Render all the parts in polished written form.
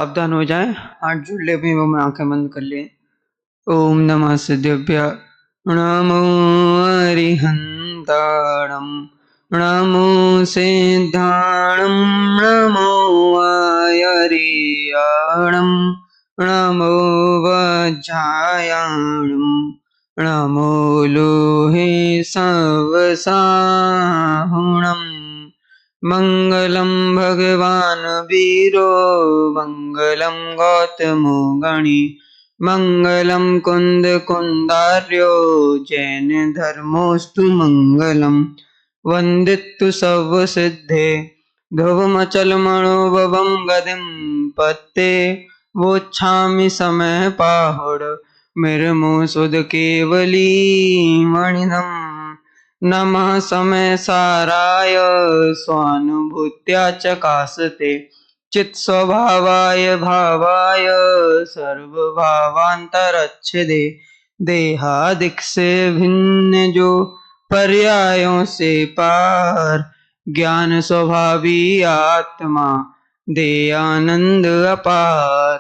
सावधान हो जाएं, हाथ जोड़ ले भी, वो में आंखें बंद कर ले। ओम नमः सिद्धेभ्य नमो अरिहंताणं नमो सिद्धाणं नमो आयर्याणं नमो वज्रायाणं नमो लोहे सवसाहुणम् मंगलम भगवान वीरो मंगलम गौतमो गणि मंगलम कुंद कुंदार्यो जैन धर्मोस्तु मंगलम वंदितु सर्व सिद्धे ध्रुवमचल मनोभवम गदिम पत्ते वोच्छामि समय पाहुड मिर्मो सुद केवली मणिनम नमः समय साराय स्वानुभूत्या चकासते चित् स्वभावाय भावाय सर्वभावांतरच्छेदे देहादिक से भिन्न जो पर्यायों से पार ज्ञान स्वभावी आत्मा दे आनंद अपार।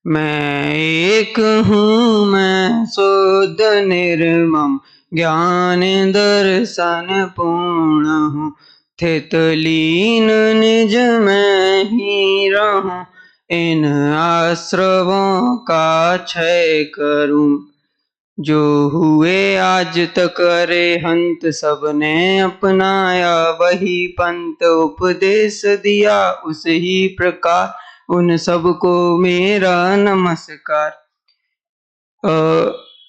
मैं एक हूँ, मैं शुद्ध निर्मम ज्ञान दर्शन पूर्ण हूँ, स्थित लीन निज में ही रहूं, इन आश्रवों का क्षय करूं। जो हुए आज तक अरिहंत सबने अपनाया, वही पंथ उपदेश दिया उसी प्रकार उन सबको मेरा नमस्कार।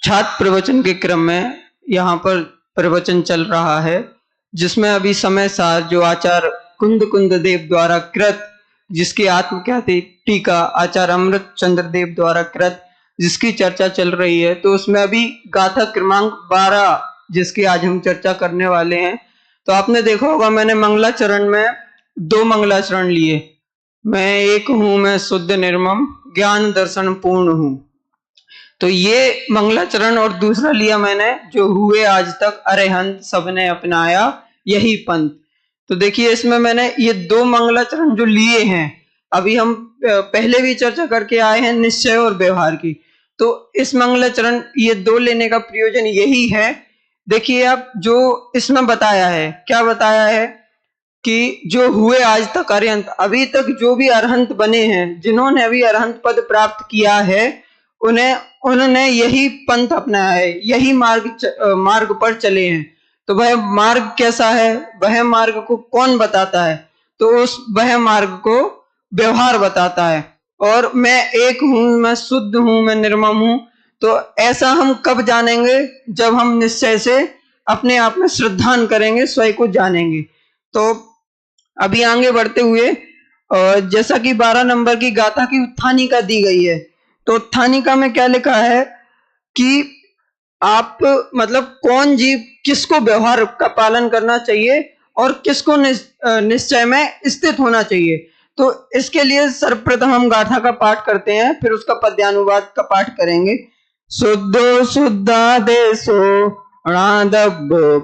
छात्र प्रवचन के क्रम में यहाँ पर प्रवचन चल रहा है, जिसमें अभी समय सार जो आचार्य कुंद कुंद देव द्वारा कृत, जिसकी आत्मख्याति टीका आचार्य अमृत चंद्र देव द्वारा कृत, जिसकी चर्चा चल रही है, तो उसमें अभी गाथा क्रमांक 12 जिसकी आज हम चर्चा करने वाले हैं। तो आपने देखा होगा मैंने मंगलाचरण में 2 मंगलाचरण लिए। मैं एक हूं, मैं शुद्ध निर्मम ज्ञान दर्शन पूर्ण हूं, तो ये मंगलाचरण, और दूसरा लिया मैंने जो हुए आज तक अरिहंत सबने अपनाया यही पंथ। तो देखिए इसमें मैंने ये 2 मंगलाचरण जो लिए हैं, अभी हम पहले भी चर्चा करके आए हैं निश्चय और व्यवहार की, तो इस मंगलाचरण ये 2 लेने का प्रयोजन यही है। देखिए आप जो इसमें बताया है, क्या बताया है कि जो हुए आज तक अरिहंत, अभी तक जो भी अरहंत बने हैं, जिन्होंने अभी अरहंत पद प्राप्त किया है, उन्होंने यही पंथ अपनाया है, यही मार्ग पर चले हैं। तो वह मार्ग कैसा है, वह मार्ग को कौन बताता है, तो उस वह मार्ग को व्यवहार बताता है। और मैं एक हूं, मैं शुद्ध हूं, मैं निर्मम हूं, तो ऐसा हम कब जानेंगे, जब हम निश्चय से अपने आप में श्रद्धान करेंगे, स्वयं को जानेंगे। तो अभी आगे बढ़ते हुए जैसा कि 12 नंबर की गाथा की उत्थानिका दी गई है, तो उत्थानिका में क्या लिखा है कि आप मतलब कौन जीव किसको व्यवहार का पालन करना चाहिए और किसको निश्चय में स्थित होना चाहिए। तो इसके लिए सर्वप्रथम हम गाथा का पाठ करते हैं, फिर उसका पद्यानुवाद का पाठ करेंगे। शुद्धो शुद्धा देशो राधव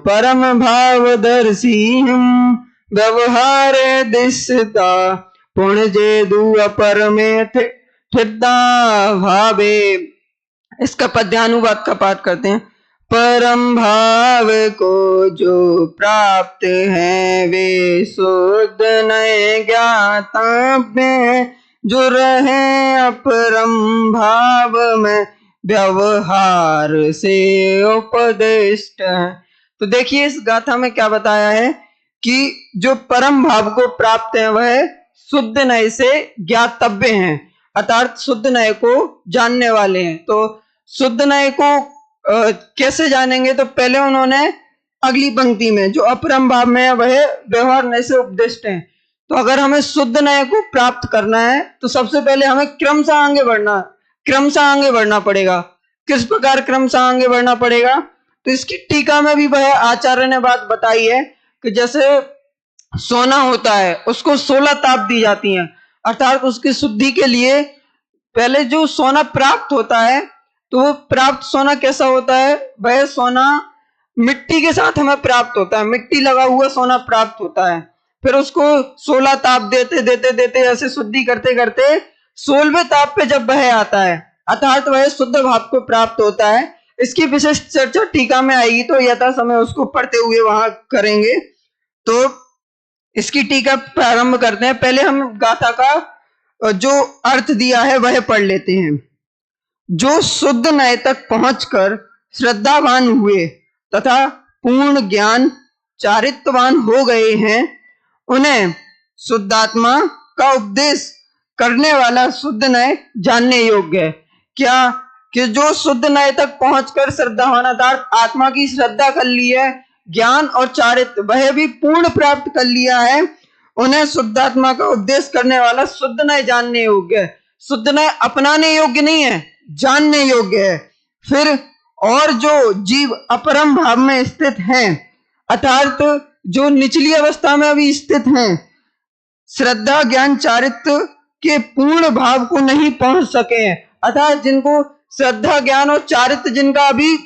परम भाव दर्शी व्यवहार दिशता पुण्य जे दु अपर में ठिद्दा भावे। इसका पद्यानुवाद का पाठ करते हैं। परम भाव को जो प्राप्त है वे शुद्ध नए ज्ञातव्य, जो रहे अपरम भाव में व्यवहार से उपदिष्ट है। तो देखिए इस गाथा में क्या बताया है कि जो परम भाव को प्राप्त है वह शुद्ध नए से ज्ञातव्य हैं, अर्थात शुद्ध नए को जानने वाले हैं। तो शुद्ध नए को कैसे जानेंगे, तो पहले उन्होंने अगली पंक्ति में जो अपरम भाव में है वह व्यवहार नए से उपदिष्ट है। तो अगर हमें शुद्ध नए को प्राप्त करना है तो सबसे पहले हमें क्रमशः आगे बढ़ना पड़ेगा। किस प्रकार क्रमशः आगे बढ़ना पड़ेगा, तो इसकी टीका में भी वह आचार्य ने बात बताई है कि जैसे सोना होता है उसको 16 ताप दी जाती हैं, अर्थात उसकी शुद्धि के लिए पहले जो सोना प्राप्त होता है, तो वो प्राप्त सोना कैसा होता है, वह सोना मिट्टी के साथ हमें प्राप्त होता है, मिट्टी लगा हुआ सोना प्राप्त होता है। फिर उसको 16 ताप देते देते देते ऐसे शुद्धि करते करते 16वें ताप पे जब वह आता है अर्थात वह शुद्ध भाव को प्राप्त होता है। इसकी विशेष चर्चा टीका में आएगी, तो यथा समय उसको पढ़ते हुए वहां करेंगे। तो इसकी टीका प्रारंभ करते हैं। पहले हम गाथा का जो अर्थ दिया है वह पढ़ लेते हैं। जो शुद्ध नय तक पहुंचकर श्रद्धावान हुए तथा पूर्ण ज्ञान चारित्रवान हो गए हैं, उन्हें शुद्धात्मा का उपदेश करने वाला शुद्ध नय जानने योग्य है। क्या कि जो शुद्ध नय तक पहुंचकर श्रद्धावान अर्थात आत्मा की श्रद्धा कर ली है, ज्ञान और चारित्र वह भी पूर्ण प्राप्त कर लिया है, उन्हें शुद्धात्मा का उपदेश करने वाला शुद्ध नय जानने योग्य है। शुद्ध नय अपनाने योग्य नहीं है, जानने योग्य है। फिर और जो जीव अपरम भाव में स्थित हैं अर्थात जो निचली अवस्था में अभी स्थित हैं, श्रद्धा ज्ञान चारित्र के पूर्ण भाव को नहीं पहुंच सके हैं, अर्थात जिनको श्रद्धा ज्ञान और चारित्र जिनका अभी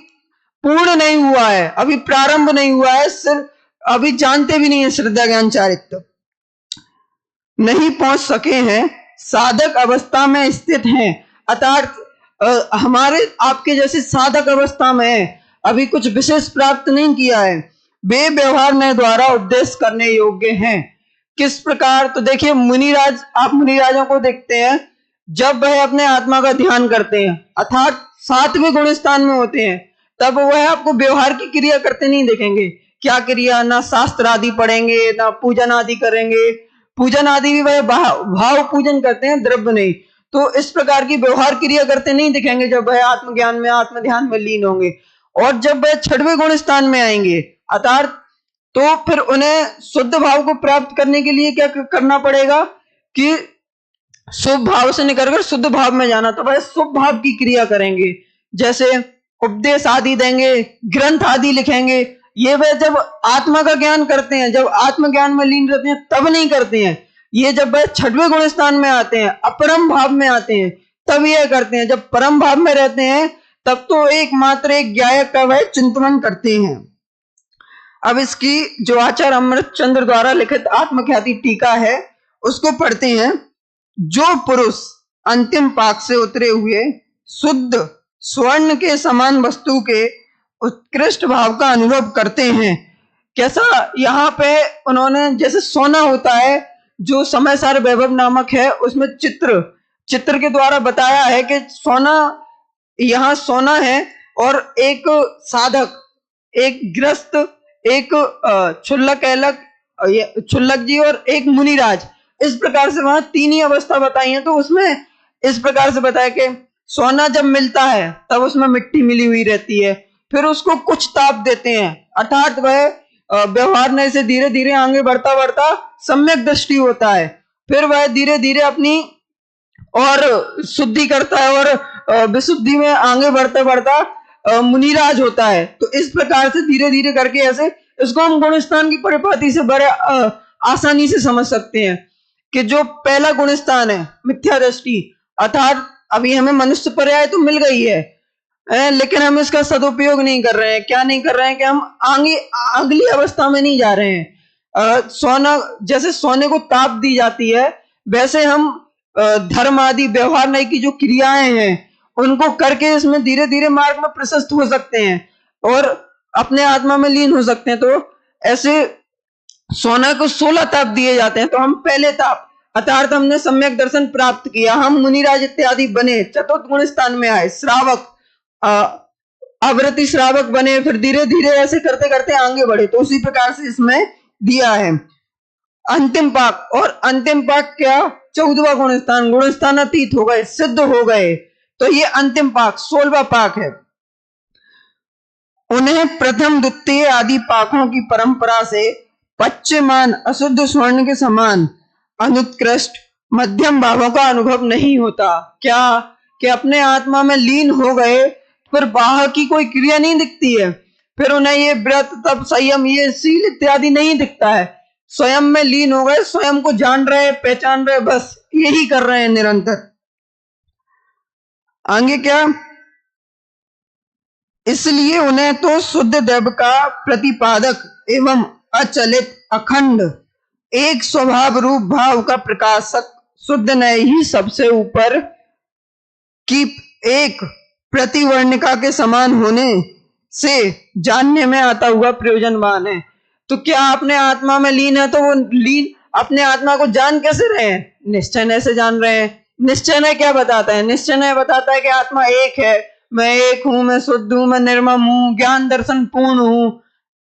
पूर्ण नहीं हुआ है, अभी प्रारंभ नहीं हुआ है, सिर्फ अभी जानते भी नहीं है श्रद्धा ज्ञान चारित्र नहीं पहुंच सके हैं, साधक अवस्था में स्थित हैं अर्थात हमारे आपके जैसे साधक अवस्था में है, अभी कुछ विशेष प्राप्त नहीं किया है, वे व्यवहार ने द्वारा उपदेश करने योग्य हैं। किस प्रकार? तो देखिए मुनिराज, आप मुनिराजों को देखते हैं जब वह अपने आत्मा का ध्यान करते हैं अर्थात 7वें गुण स्थान में होते हैं, तब वह आपको व्यवहार की क्रिया करते नहीं देखेंगे। क्या क्रिया? ना शास्त्र आदि पढ़ेंगे, ना पूजन आदि करेंगे। पूजन आदि भी वह भाव पूजन करते हैं, द्रव्य नहीं। तो इस प्रकार की व्यवहार क्रिया करते नहीं दिखेंगे जब वह आत्मज्ञान में आत्म ध्यान में लीन होंगे। और जब वह 6वें गुण स्थान में आएंगे अर्थात तो फिर उन्हें शुद्ध भाव को प्राप्त करने के लिए क्या करना पड़ेगा कि शुभ भाव से निकलकर शुद्ध भाव में जाना। तो वह शुभ भाव की क्रिया करेंगे, जैसे उपदेश आदि देंगे, ग्रंथ आदि लिखेंगे। ये वह जब आत्मा का ज्ञान करते हैं, जब आत्मज्ञान में लीन रहते हैं तब नहीं करते हैं। ये जब वह 6वें गुण स्थान में आते हैं, अपरम भाव में आते हैं, तब यह करते हैं। जब परम भाव में रहते हैं तब तो एकमात्र एक ज्ञायक का वह चिंतन करते हैं। अब इसकी जो आचार्य अमृत चंद्र द्वारा लिखित आत्मख्याति टीका है उसको पढ़ते हैं। जो पुरुष अंतिम पाक से उतरे हुए शुद्ध स्वर्ण के समान वस्तु के उत्कृष्ट भाव का अनुभव करते हैं। कैसा? यहाँ पे उन्होंने जैसे सोना होता है, जो समय सार वैभव नामक है उसमें चित्र के द्वारा बताया है कि सोना, यहाँ सोना है और एक साधक, एक गृहस्थ, एक क्षुल्लक जी और एक मुनिराज, इस प्रकार से वहां 3 ही अवस्था बताई है। तो उसमें इस प्रकार से बताया कि सोना जब मिलता है तब उसमें मिट्टी मिली हुई रहती है, फिर उसको कुछ ताप देते हैं अर्थात वह व्यवहार में से धीरे धीरे आगे बढ़ता बढ़ता सम्यक दृष्टि होता है, फिर वह धीरे धीरे अपनी और शुद्धि करता है और विशुद्धि में आगे बढ़ता बढ़ता मुनिराज होता है। तो इस प्रकार से धीरे धीरे करके ऐसे इसको हम गुण स्थान की परिपाटी से बड़े आसानी से समझ सकते हैं कि जो पहला गुण स्थान है मिथ्या दृष्टि, अर्थात अभी हमें मनुष्य पर्याय तो मिल गई है लेकिन हम इसका सदुपयोग नहीं कर रहे हैं। क्या नहीं कर रहे हैं कि हम आगे अगली अवस्था में नहीं जा रहे हैं। सोना जैसे सोने को ताप दी जाती है, वैसे हम धर्म आदि व्यवहार नहीं की जो क्रियाएं हैं उनको करके इसमें धीरे धीरे मार्ग में प्रशस्त हो सकते हैं और अपने आत्मा में लीन हो सकते हैं। तो ऐसे सोना को 16 ताप दिए जाते हैं। तो हम पहले ताप अर्थात हमने सम्यक दर्शन प्राप्त किया, हम मुनिराज इत्यादि बने, चतुर्थ गुण स्थान में आए, श्रावक आवृत्ति श्रावक बने, फिर धीरे धीरे ऐसे करते करते आगे बढ़े। तो उसी प्रकार से इसमें दिया है अंतिम पाक। और अंतिम पाक क्या? 14वां गुण स्थान अतीत हो गए, सिद्ध हो गए, तो ये अंतिम पाक 16वां पाक है। उन्हें प्रथम द्वितीय आदि पाकों की परंपरा से पश्चिमान अशुद्ध स्वर्ण के समान अनुत्कृष्ट मध्यम भावों का अनुभव नहीं होता। क्या? कि अपने आत्मा में लीन हो गए, फिर बाहर की कोई क्रिया नहीं दिखती है, फिर उन्हें ये व्रत तप संयम ये शील इत्यादि नहीं दिखता है, स्वयं में लीन हो गए, स्वयं को जान रहे, पहचान रहे, बस यही कर रहे हैं निरंतर। आगे क्या? इसलिए उन्हें तो शुद्ध देव का प्रतिपादक एवं अचलित अखंड एक स्वभाव रूप भाव का प्रकाशक शुद्ध नय ही सबसे ऊपर की एक प्रतिवर्णिका के समान होने से जानने में आता हुआ प्रयोजनवान है। तो क्या अपने आत्मा में लीन है तो वो लीन अपने आत्मा को जान कैसे रहे हैं? निश्चय नय से जान रहे हैं। निश्चय नय क्या बताता है? निश्चय नय बताता है कि आत्मा एक है, मैं एक हूं, मैं शुद्ध हूं, मैं निर्मम हूं, ज्ञान दर्शन पूर्ण हूं।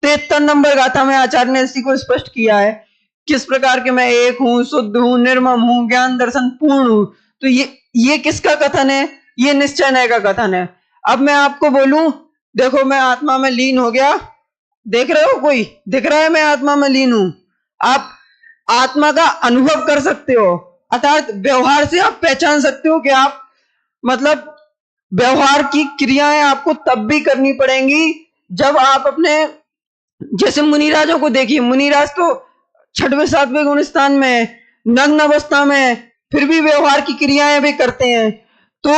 73 नंबर गाथा में आचार्य ने इसी को स्पष्ट किया है, किस प्रकार के मैं एक हूं, शुद्ध हूं, निर्मम हूं, ज्ञान दर्शन पूर्ण हूं। तो ये किसका कथन है? ये निश्चय नय का कथन है। अब मैं आपको बोलूं, देखो मैं आत्मा में लीन हो गया, देख रहे हो, कोई दिख रहा है मैं आत्मा में लीन हूं? आप आत्मा का अनुभव कर सकते हो, अर्थात व्यवहार से आप पहचान सकते हो कि आप मतलब व्यवहार की क्रियाएं आपको तब भी करनी पड़ेंगी जब आप अपने, जैसे मुनिराजों को देखिए, मुनिराज तो 6वें 7वें गुण स्थान में नग्न अवस्था में फिर भी व्यवहार की क्रियाएं भी करते हैं। तो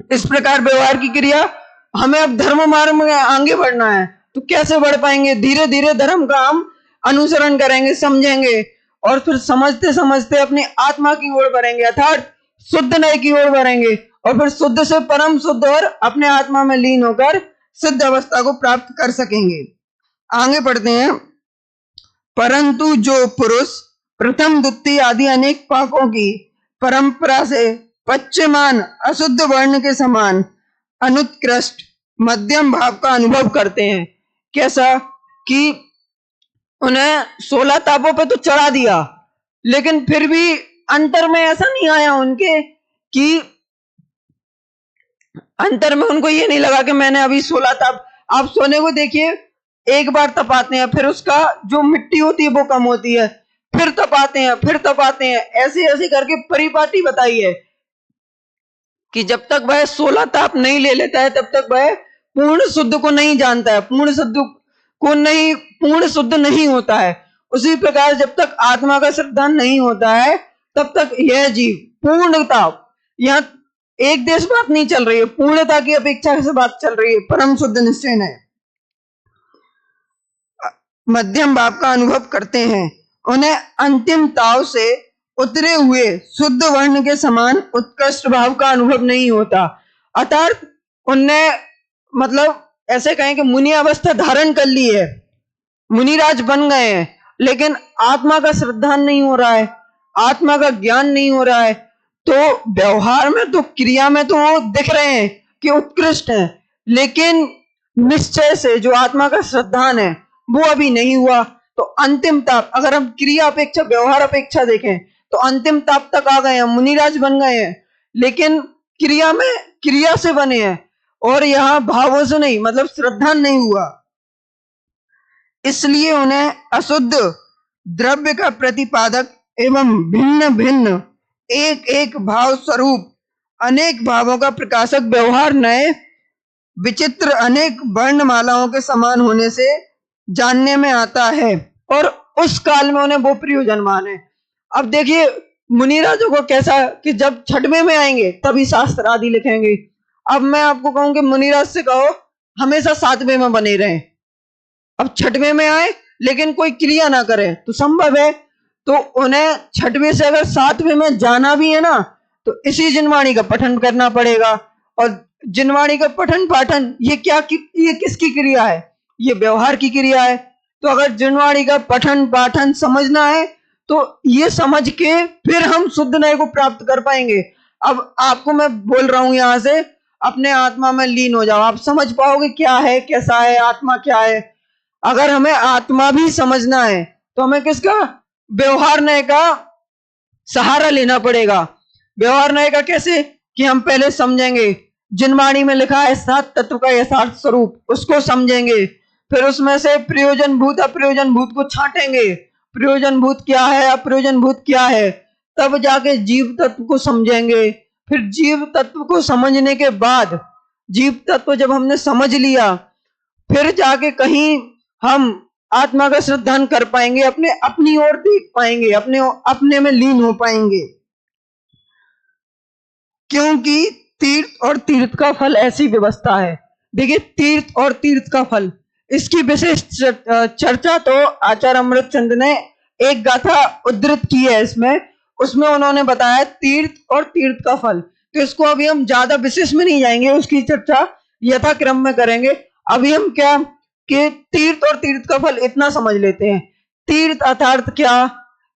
इस प्रकार व्यवहार की क्रिया, हमें अब धर्म मार्ग में आगे बढ़ना है तो कैसे बढ़ पाएंगे? धीरे धीरे धर्म का हम अनुसरण करेंगे, समझेंगे और फिर समझते समझते अपनी आत्मा की ओर बढ़ेंगे, अर्थात शुद्ध नय की ओर बढ़ेंगे और फिर शुद्ध से परम शुद्ध और अपने आत्मा में लीन होकर सिद्ध अवस्था को प्राप्त कर सकेंगे। आगे बढ़ते हैं। परंतु जो पुरुष प्रथम द्वितीय आदि अनेक पापों की परंपरा से पच्यमान अशुद्ध वर्ण के समान अनुत्कृष्ट मध्यम भाव का अनुभव करते हैं, कैसा कि उन्हें 16 तापों पे तो चढ़ा दिया लेकिन फिर भी अंतर में ऐसा नहीं आया उनके कि अंतर में उनको ये नहीं लगा कि मैंने अभी 16 ताप, आप सोने को देखिए, एक बार तपाते हैं फिर उसका जो मिट्टी होती है वो कम होती है, फिर तपाते हैं, फिर तपाते हैं, ऐसे ऐसे करके परिपाटी बताई है कि जब तक वह 16 ताप नहीं ले लेता है तब तक वह पूर्ण शुद्ध को नहीं जानता है, पूर्ण शुद्ध नहीं होता है। उसी प्रकार जब तक आत्मा का श्रद्धान नहीं होता है तब तक यह जीव पूर्णता, यहाँ एक देश बात नहीं चल रही है, पूर्णता की अपेक्षा से बात चल रही है, परम शुद्ध निश्चय है, मध्यम भाव का अनुभव करते हैं। उन्हें अंतिम ताव से उतरे हुए शुद्ध वर्ण के समान उत्कृष्ट भाव का अनुभव नहीं होता, अर्थात उनने मतलब ऐसे कहें कि मुनि अवस्था धारण कर ली है, मुनिराज बन गए हैं, लेकिन आत्मा का श्रद्धान नहीं हो रहा है, आत्मा का ज्ञान नहीं हो रहा है। तो व्यवहार में तो क्रिया में तो वो दिख रहे हैं कि उत्कृष्ट है, लेकिन निश्चय से जो आत्मा का श्रद्धान है वो अभी नहीं हुआ। तो अंतिम ताप, अगर हम क्रिया अपेक्षा व्यवहार अपेक्षा देखें तो अंतिम ताप तक आ गए हैं, मुनिराज बन गए हैं, लेकिन क्रिया में क्रिया से बने हैं और यहाँ भावों से नहीं, मतलब श्रद्धान नहीं हुआ, इसलिए उन्हें अशुद्ध द्रव्य का प्रतिपादक एवं भिन्न भिन्न एक एक भाव स्वरूप अनेक भावों का प्रकाशक व्यवहार नए विचित्र अनेक वर्णमालाओं के समान होने से जानने में आता है और उस काल में उन्हें वो प्रयोजनवान है। अब देखिए मुनिराजों को कैसा कि जब 6वें में आएंगे तभी शास्त्र आदि लिखेंगे। अब मैं आपको कहूं कि मुनिराज से कहो हमेशा 7वें में बने रहे, अब 6वें में आए लेकिन कोई क्रिया ना करे तो संभव है, तो उन्हें 6वें से अगर 7वें में जाना भी है ना तो इसी जिनवाणी का पठन करना पड़ेगा। और जिनवाणी का पठन पाठन ये किसकी क्रिया है? ये व्यवहार की क्रिया है। तो अगर जिनवाणी का पठन पाठन समझना है तो ये समझ के फिर हम शुद्ध नय को प्राप्त कर पाएंगे। अब आपको मैं बोल रहा हूं यहां से अपने आत्मा में लीन हो जाओ, आप समझ पाओगे क्या है, कैसा है, आत्मा क्या है। अगर हमें आत्मा भी समझना है तो हमें किसका? व्यवहार नय का सहारा लेना पड़ेगा। व्यवहार नय का कैसे? कि हम पहले समझेंगे जिनवाणी में लिखा है 7 तत्व का यथार्थ स्वरूप, उसको समझेंगे, फिर उसमें से प्रयोजन भूत अप्रयोजन भूत को छांटेंगे, प्रयोजन भूत क्या है, अप्रयोजन भूत क्या है, तब जाके जीव तत्व को समझेंगे। फिर जीव तत्व को समझने के बाद, जीव तत्व जब हमने समझ लिया, फिर जाके कहीं हम आत्मा का श्रद्धान कर पाएंगे, अपनी ओर देख पाएंगे, अपने में लीन हो पाएंगे। क्योंकि तीर्थ और तीर्थ का फल ऐसी व्यवस्था है। देखिए तीर्थ और तीर्थ का फल, इसकी विशेष चर्चा तो आचार्य अमृत चंद ने एक गाथा उद्धृत की है इसमें, उसमें उन्होंने बताया तीर्थ और तीर्थ का फल। तो इसको अभी हम ज्यादा विशेष में नहीं जाएंगे, उसकी चर्चा यथाक्रम में करेंगे। अभी हम क्या कि तीर्थ और तीर्थ का फल इतना समझ लेते हैं। तीर्थ अर्थात क्या?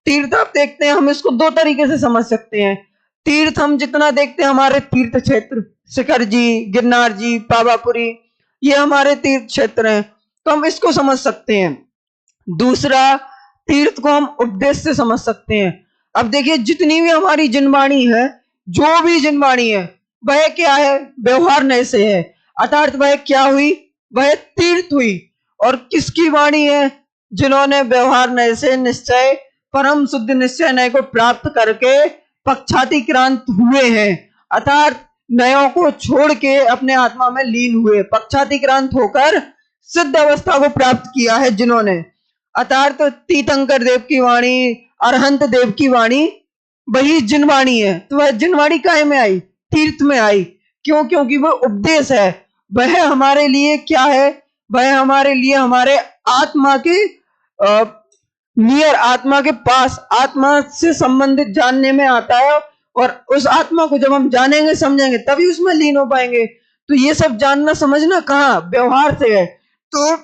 तीर्थ आप देखते हैं, हम इसको दो तरीके से समझ सकते हैं। तीर्थ हम जितना देखते हैं हमारे तीर्थ क्षेत्र, शिखर जी, गिरनार जी, पावापुरी, ये हमारे तीर्थ क्षेत्र हैं, तो हम इसको समझ सकते हैं। दूसरा, तीर्थ को हम उपदेश से समझ सकते हैं। अब देखिए, जितनी भी हमारी जिनवाणी है, जो भी जिनवाणी है, वह क्या है? व्यवहार नय से है, अर्थात वह क्या हुई? वह तीर्थ हुई। और किसकी वाणी है? जिन्होंने व्यवहार नय से निश्चय, परम शुद्ध निश्चय नय को प्राप्त करके पक्षातिक्रांत हुए हैं, अर्थात नयों को छोड़ के अपने आत्मा में लीन हुए, पक्षातिक्रांत होकर सिद्ध अवस्था को प्राप्त किया है जिन्होंने। अर्थात तीर्थंकर देव की वाणी, अरहंत देव की वाणी वही जिनवाणी है। तो वह जिनवाणी काहे में आई? तीर्थ में आई। क्यों? क्योंकि वह उपदेश है। वह हमारे लिए क्या है? वह हमारे लिए हमारे आत्मा के नियर, आत्मा के पास, आत्मा से संबंधित जानने में आता है। और उस आत्मा को जब हम जानेंगे समझेंगे तभी उसमें लीन हो पाएंगे। तो ये सब जानना समझना कहाँ? व्यवहार से है। तो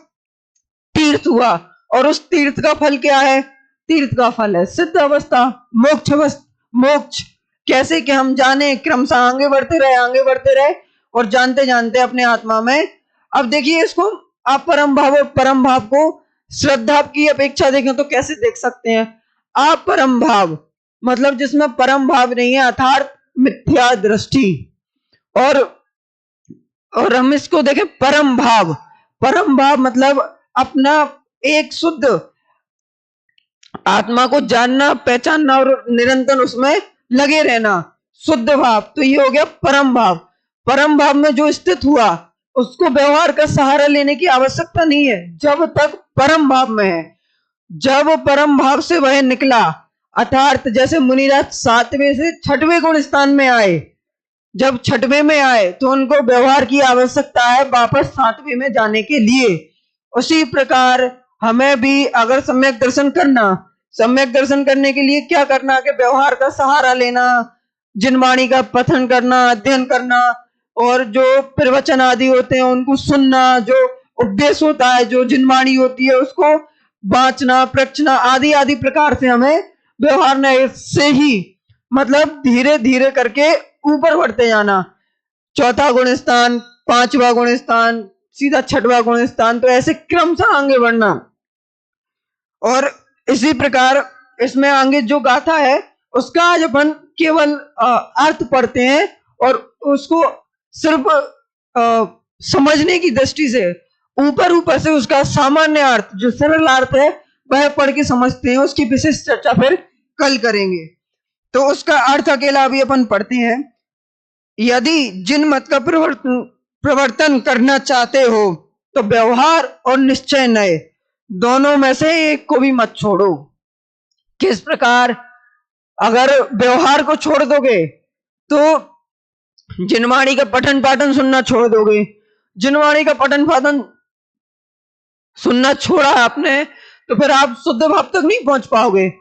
तीर्थ हुआ, और उस तीर्थ का फल क्या है? तीर्थ का फल है सिद्ध अवस्था, मोक्ष। मोक्ष कैसे? कि हम जाने, क्रमशः आगे बढ़ते रहे, आगे बढ़ते रहे, और जानते जानते अपने आत्मा में। अब देखिए, इसको आप परम भाव और परम भाव को श्रद्धा की अपेक्षा देखें तो कैसे देख सकते हैं? आप परम भाव मतलब जिसमें परम भाव नहीं है, अर्थात मिथ्या दृष्टि। और हम इसको देखें परम भाव। परम भाव मतलब अपना एक शुद्ध आत्मा को जानना, पहचानना और निरंतर उसमें लगे रहना, शुद्ध भाव। तो ये हो गया परम भाव। परम भाव में जो स्थित हुआ उसको व्यवहार का सहारा लेने की आवश्यकता नहीं है जब तक परम भाव में है। जब परम भाव से वह निकला, अर्थात जैसे मुनिराज 7वें से 6वें गुण स्थान में आए, जब 6वें में आए तो उनको व्यवहार की आवश्यकता है वापस 7वें में जाने के लिए। उसी प्रकार हमें भी अगर सम्यक दर्शन करना, सम्यक दर्शन करने के लिए क्या करना? कि व्यवहार का सहारा लेना, जिनवाणी का पठन करना, अध्ययन करना, और जो प्रवचन आदि होते हैं उनको सुनना, जो उपदेश होता है, जो जिनवाणी होती है उसको बांचना, प्रचना आदि आदि प्रकार से हमें व्यवहार नय से ही मतलब धीरे धीरे करके ऊपर बढ़ते जाना। चौथा गुण स्थान, 5वां गुण स्थान, सीधा 6वां गुण स्थान, तो ऐसे क्रमशः आगे बढ़ना। और इसी प्रकार इसमें आगे जो गाथा है उसका आज अपन केवल अर्थ पढ़ते हैं, और उसको सिर्फ समझने की दृष्टि से ऊपर ऊपर से उसका सामान्य अर्थ, जो सरल अर्थ है, वह पढ़ के समझते हैं। उसकी विशेष चर्चा फिर कल करेंगे। तो उसका अर्थ अकेला अभी अपन पढ़ते हैं। यदि जिन मत का प्रवर्तन करना चाहते हो तो व्यवहार और निश्चय नय दोनों में से एक को भी मत छोड़ो। किस प्रकार? अगर व्यवहार को छोड़ दोगे तो जिनवाणी का पठन पाठन सुनना छोड़ दोगे। जिनवाणी का पठन पाठन सुनना छोड़ा आपने तो फिर आप शुद्ध भाव तक नहीं पहुंच पाओगे।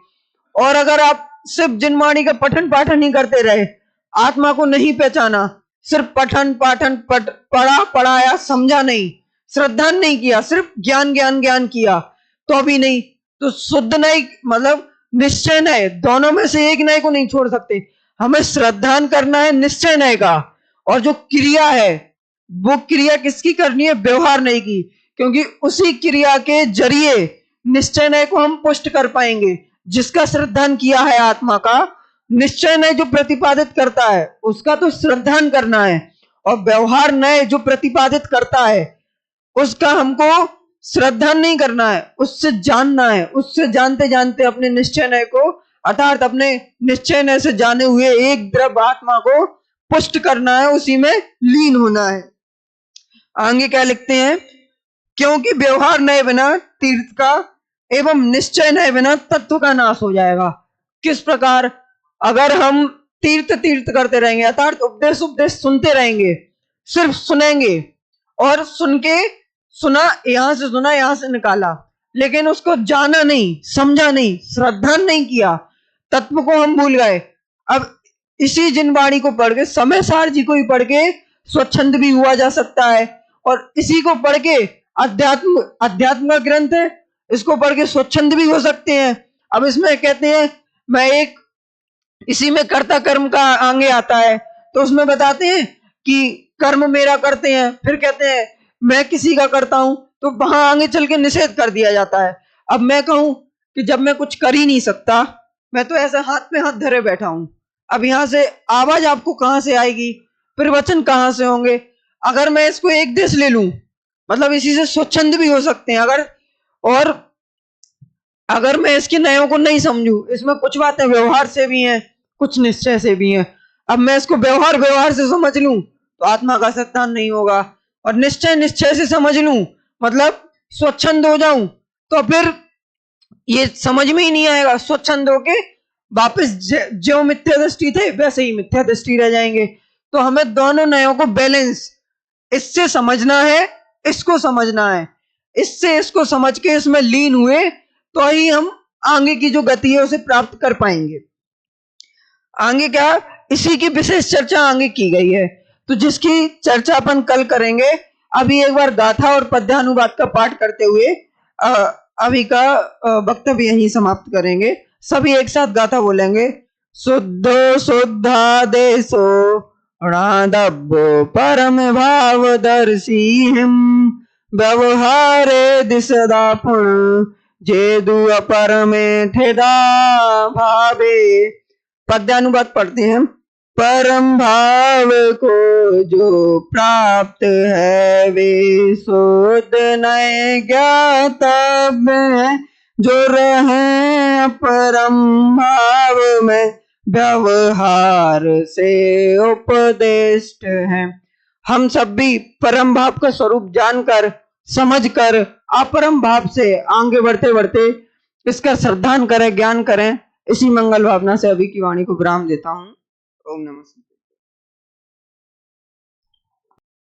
और अगर आप सिर्फ जिनवाणी का पठन पाठन ही करते रहे, आत्मा को नहीं पहचाना, सिर्फ पठन पाठन पढ़ा पढ़ाया, समझा नहीं, श्रद्धा नहीं किया, सिर्फ ज्ञान ज्ञान ज्ञान किया, तो अभी नहीं। तो शुद्ध नय मतलब निश्चय नय, दोनों में से एक नय को नहीं छोड़ सकते। हमें श्रद्धान करना है निश्चय नय का, और जो क्रिया है वो क्रिया किसकी करनी है? व्यवहार नय की, क्योंकि उसी क्रिया के जरिए निश्चय नय को हम पुष्ट कर पाएंगे। जिसका श्रद्धान किया है आत्मा का, निश्चय नय जो प्रतिपादित करता है उसका तो श्रद्धान करना है, और व्यवहार नय जो प्रतिपादित करता है उसका हमको श्रद्धान नहीं करना है, उससे जानना है। उससे जानते जानते अपने निश्चय नय को, अर्थात अपने निश्चय नय से जाने हुए एक द्रव्य आत्मा को पुष्ट करना है, उसी में लीन होना है। आगे क्या लिखते हैं? क्योंकि व्यवहार नय बिना तीर्थ का एवं निश्चय नय बिना तत्व का नाश हो जाएगा। किस प्रकार? अगर हम तीर्थ तीर्थ करते रहेंगे, अर्थात उपदेश उपदेश सुनते रहेंगे, सिर्फ सुनेंगे, और सुन के सुना, यहां से सुना, यहां से निकाला, लेकिन उसको जाना नहीं, समझा नहीं, श्रद्धा नहीं किया, तत्व को हम भूल गए। अब इसी जिनवाणी को पढ़ के, समय सार जी को ही पढ़ के स्वच्छंद भी हुआ जा सकता है, और इसी को पढ़ के अध्यात्म का ग्रंथ है, इसको पढ़ के स्वच्छंद भी हो सकते हैं। अब इसमें कहते हैं मैं एक, इसी में कर्ता कर्म का आगे आता है, तो उसमें बताते हैं कि कर्म मेरा करते हैं, फिर कहते हैं मैं किसी का करता हूं, तो वहां आगे चल के निषेध कर दिया जाता है। अब मैं कहूं कि जब मैं कुछ कर ही नहीं सकता, मैं तो ऐसे हाथ में हाथ धरे बैठा हूं, अब यहां से आवाज आपको कहां से आएगी, प्रवचन कहां से होंगे? अगर मैं इसको एक देश ले लूं, मतलब इसी से स्वच्छंद भी हो सकते हैं। और अगर मैं इसके नयों को नहीं समझू, इसमें कुछ बातें व्यवहार से भी हैं, कुछ निश्चय से भी हैं। अब मैं इसको व्यवहार से समझ लूं तो आत्मा का सत्तान नहीं होगा, और निश्चय से समझ लूं मतलब स्वच्छंद हो जाऊं, तो फिर ये समझ में ही नहीं आएगा। स्वच्छंद होके वापस जो मिथ्या दृष्टि थे वैसे ही मिथ्या दृष्टि रह जाएंगे। तो हमें दोनों नयों को बैलेंस, इससे समझना है, इसको समझना है, इससे इसको समझ के इसमें लीन हुए तो ही हम आगे की जो गति है उसे प्राप्त कर पाएंगे। आगे क्या, इसी की विशेष चर्चा आगे की गई है, तो जिसकी चर्चा अपन कल करेंगे। अभी एक बार गाथा और पद्यानुवाद का पाठ करते हुए अभी का वक्तव्य यहीं समाप्त करेंगे। सभी एक साथ गाथा बोलेंगे। शुद्धो शुद्धादेशो णादब्बो परम भाव दर्शिहिं व्यवहारे दिशदा पुण्य जेदु अपरमे ठेदा भावे। पद्यानुवाद पढ़ते हैं। परम भाव को जो प्राप्त है वे शुद्ध नए ज्ञातव्य, जो रहे परम भाव में व्यवहार से उपदिष्ट हैं। हम सब भी परम भाव का स्वरूप जानकर, समझकर, अपरम भाव से आगे बढ़ते बढ़ते इसका श्रद्धान करें, ज्ञान करें। इसी मंगल भावना से अभी की वाणी को विराम देता हूं। ओम नमः।